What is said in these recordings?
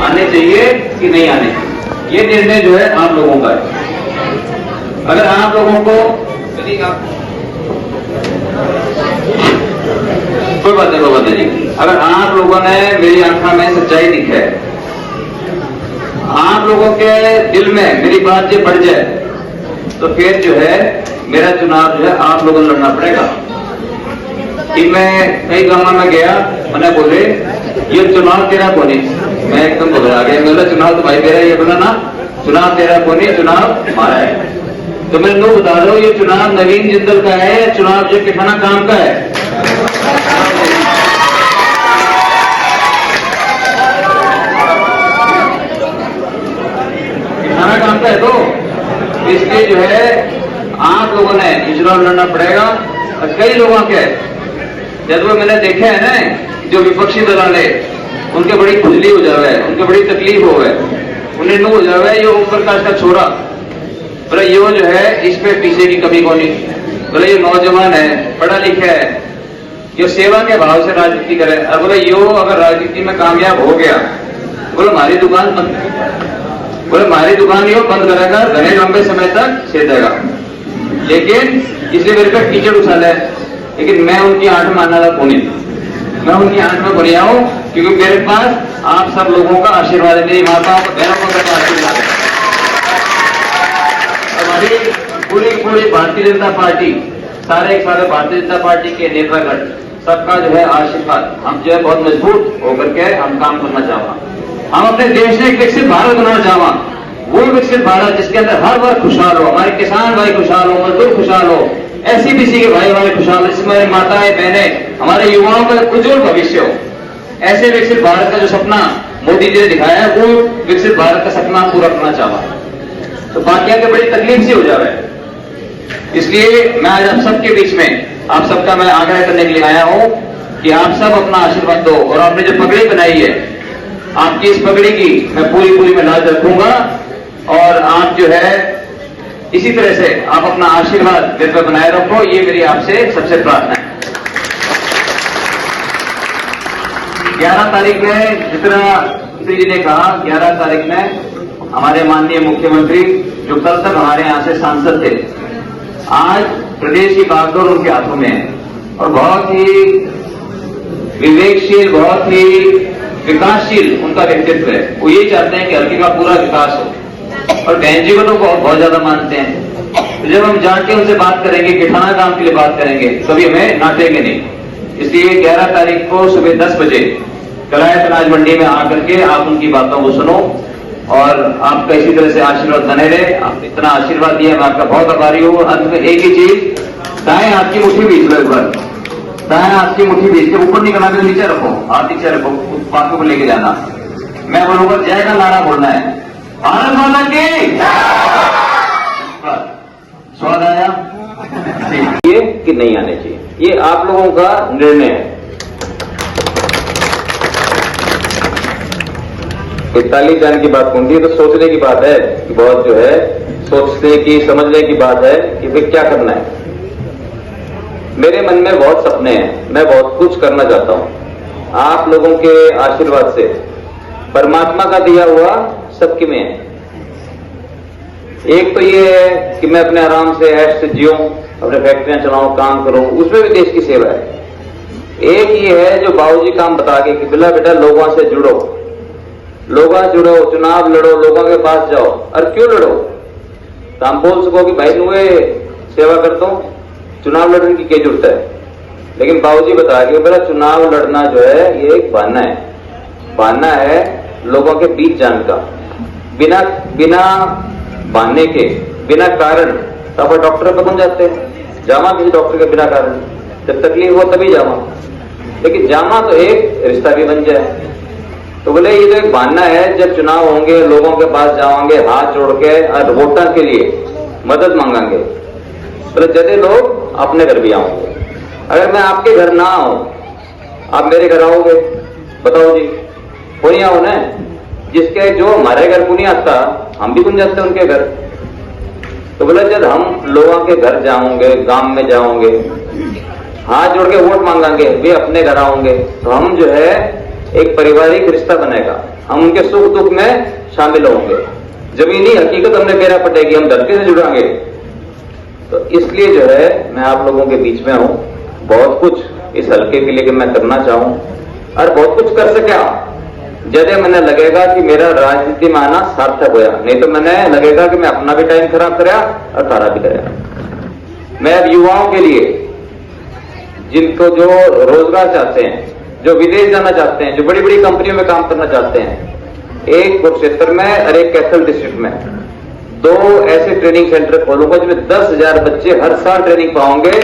आने चाहिए कि नहीं आने चाहिए, ये निर्णय जो है आप लोगों का है। अगर आप लोगों को कोई बात नहीं जी, अगर आप लोगों ने मेरी आंखों में सच्चाई दिखी है, आप लोगों के दिल में मेरी बात ये बढ़ जाए, तो फिर जो है मेरा चुनाव जो है आप लोगों को लड़ना पड़ेगा। कि मैं कई गांव में गया, मैंने बोले ये चुनाव तेरा कौन है, मैं एकदम घबरा गया, बोला चुनाव तो भाई मेरा, ये बोला ना चुनाव तेरा कौन है, चुनाव हमारा है। तो मैं लोग बता रहा हूं ये चुनाव नवीन जिंदल का है, चुनाव जो किसाना काम का है। किसाना काम का है, तो इसलिए जो है आप लोगों ने चुनाव लड़ना पड़ेगा। और कई लोगों के जब वो मैंने देखे है ना, जो विपक्षी दल वाले, उनके बड़ी खुजली हो जावे, उनके बड़ी तकलीफ हो गए, उन्हें नु हो जावे ये ओम प्रकाश का छोरा, बोले ये जो है इस पे पीछे की कमी कौन नहीं, बोले ये नौजवान है, पढ़ा लिखा है, ये सेवा के भाव से राजनीति करे। अब बोले यो अगर राजनीति में कामयाब हो गया, बोले हमारी दुकान बंद, बोले हमारी दुकान यो बंद करेगा, घने लंबे समय तक सेधेगा। लेकिन इसलिए मेरे पे कीचड़ उछाला है, लेकिन मैं उनकी आंख में आने वाला कौन नहीं, मैं उनकी आंख में बढ़िया हूं, क्योंकि मेरे पास आप सब लोगों का आशीर्वाद है, मेरी माताओं को बहनों का आशीर्वाद है। हमारी पूरी भारतीय जनता पार्टी, सारे भारतीय जनता पार्टी के नेतागण सबका जो है आशीर्वाद, हम जो है बहुत मजबूत होकर के हम काम करना चाहवा। हम अपने देश में एक विकसित भारत बनाना चाहवा, वो विकसित भारत जिसके अंदर हर वर्ग खुशहाल हो, हमारे किसान भाई खुशहाल हो, मजदूर खुशहाल हो, ऐसी बीसी के भाई हमारे खुशहाल, जिसमें हमारी माताएं बहनें, हमारे युवाओं का उज्जवल भविष्य हो। ऐसे विकसित भारत का जो सपना मोदी जी ने दिखाया है, वो विकसित भारत का सपना पूरा करना चाहवा। तो बाकियों के बड़ी तकलीफ से हो जाए, इसलिए मैं आज आप सबके बीच में आप सबका मैं आग्रह करने के लिए आया हूं कि आप सब अपना आशीर्वाद दो। और आपने जो पगड़ी बनाई है, आपकी इस पगड़ी की मैं पूरी मैं लाज रखूंगा, और आप जो है इसी तरह से आप अपना आशीर्वाद मेरे पर बनाए रखो, ये मेरी आपसे सबसे प्रार्थना है। 11 तारीख में, जितना श्री जी ने कहा, 11 तारीख में हमारे माननीय मुख्यमंत्री जो कल तक हमारे यहां से सांसद थे, आज प्रदेश की बागडोर उनके हाथों में है, और बहुत ही विवेकशील, बहुत ही विकासशील उनका व्यक्तित्व है। वो यही चाहते हैं कि हल्के का पूरा विकास हो, और बहन जी को तो बहुत ज्यादा मानते हैं। तो जब हम जाके उनसे बात करेंगे, किठाना काम के लिए बात करेंगे, कभी हमें नाटेंगे नहीं। इसलिए 11 तारीख को सुबह 10 बजे कलायत अनाज मंडी में आकर के आप उनकी बातों को सुनो, और आपका इसी तरह से आशीर्वाद बने रहे। आप इतना आशीर्वाद दिया, मैं आपका बहुत आभारी हूँ। अंत में एक ही चीज, दाएं हाथ की मुट्ठी बीच लो, एक बार दाएं हाथ की मुट्ठी बीच के ऊपर नहीं करना, नीचे रखो, हाथ नीचे रखो, बातों को लेके जाना। मैं बोलूंगा जय का नारा बोलना है, भारत माता की। स्वाद आया ये कि नहीं आने चाहिए, ये आप लोगों का निर्णय है। 41 जाने की बात होंगी तो सोचने की बात है, कि बहुत जो है सोचने की, समझने की बात है कि फिर क्या करना है। मेरे मन में बहुत सपने हैं, मैं बहुत कुछ करना चाहता हूं। आप लोगों के आशीर्वाद से, परमात्मा का दिया हुआ सबके में है। एक तो ये है कि मैं अपने आराम से ऐश से जीऊं, अपने फैक्ट्रियां चलाऊं, काम करूं, उसमें भी देश की सेवा है। एक ये है जो बाबूजी काम बता के कि बेटा लोगों से जुड़ो, लोगों से जुड़ो, चुनाव लड़ो, लोगों के पास जाओ। और क्यों लड़ो? तो हम बोल सको कि भाई नुए सेवा करता हूं, चुनाव लड़ने की क्या जरूरत है। लेकिन बाबूजी बता के बेटा चुनाव लड़ना जो है ये एक बहाना है, बहाना है लोगों के बीच जाने का। बिना बहाने के, बिना कारण तो आप डॉक्टर पर बन जाते हैं, जामा किसी डॉक्टर के बिना कारण, जब तकलीफ हो तभी जामा। लेकिन जामा तो एक रिश्ता भी बन जाए। तो बोले ये तो एक बहाना है, जब चुनाव होंगे लोगों के पास जाओगे हाथ जोड़ के और वोटर के लिए मदद मांगेंगे, बोले जदे लोग अपने घर भी आओगे। अगर मैं आपके घर ना आऊं, आप मेरे घर आओगे? बताओ जी, कोई आओ ना, जिसके जो हमारे घर को नहीं आता हम भी बन जाते हैं उनके घर। तो बोले जब हम लोगों के घर जाओगे, गांव में जाओगे, हाथ जोड़ के वोट मांगेंगे, वे अपने घर आओगे, तो हम जो है एक पारिवारिक रिश्ता बनेगा। हम उनके सुख दुख में शामिल होंगे। जमीनी हकीकत हमने मेरा पटेगी, हम धरती से जुड़ांगे। तो इसलिए जो है मैं आप लोगों के बीच में हूं। बहुत कुछ इस हल्के के लिए कि मैं करना चाहूं और बहुत कुछ कर सका, जैसे मैंने लगेगा कि मेरा राजनीति में आना सार्थक होया, नहीं तो मैंने लगेगा कि मैं अपना भी टाइम खराब कराया और तारा भी कराया। मैं अब युवाओं के लिए, जिनको जो रोजगार चाहते हैं, जो विदेश जाना चाहते हैं, जो बड़ी बड़ी कंपनियों में काम करना चाहते हैं, एक कुरुक्षेत्र में और एक कैथल डिस्ट्रिक्ट में 2 ऐसे ट्रेनिंग सेंटर खोलूंगा जिसमें 10,000 बच्चे हर साल ट्रेनिंग पाओगे।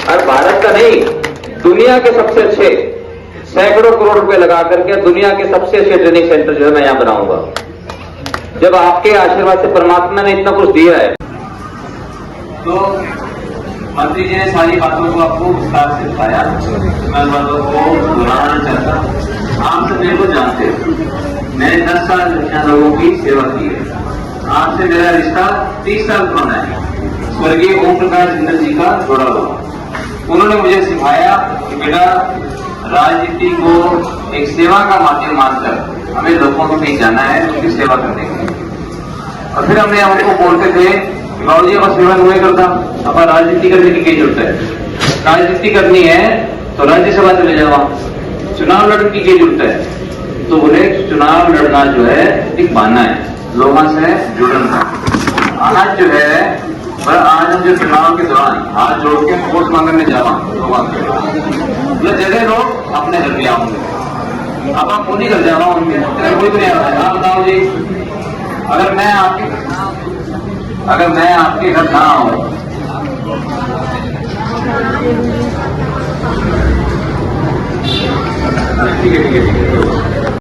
और भारत का नहीं, दुनिया के सबसे अच्छे, सैकड़ों करोड़ रुपए लगा करके दुनिया के सबसे अच्छे ट्रेनिंग सेंटर जो है मैं यहां बनाऊंगा। जब आपके आशीर्वाद से परमात्मा ने इतना कुछ दिया है, तो मंत्री जी ने सारी बातों को आपको विस्तार से बताया। मैं उन बातों को दोहराना नहीं चाहता। आप सब मेरे को जानते हो, मैंने 10 साल यहाँ लोगों की सेवा की है। आपसे मेरा रिश्ता 30 साल पुराना है, स्वर्गीय ओम प्रकाश जिंदल जी का जोड़ा हुआ। उन्होंने मुझे सिखाया कि बेटा, राजनीति को एक सेवा का माध्यम मानकर हमें लोगों को नहीं जाना है, उनकी सेवा करने के लिए। और फिर हमने हमको बोलते थे बाबू जी अब सेवा नहीं करता, अब राजनीति करने की क्या जरूरत है? राजनीति करनी है तो राज्यसभा चले जाओ, चुनाव लड़ने की क्या जरूरत है? तो बोले चुनाव लड़ना जो है एक बहाना है, लोगों से जुड़ना। आज जो है आज हम जो चुनाव के दौरान हाथ जोड़ के वोट मांगने जावा लोगों के जगह लोग अपने घर ले आऊंगे। अब आप नहीं कर जावा उनके कोई नहीं आ रहा है। आप बताओ जी, अगर मैं आपके घर ना आऊं, ठीक है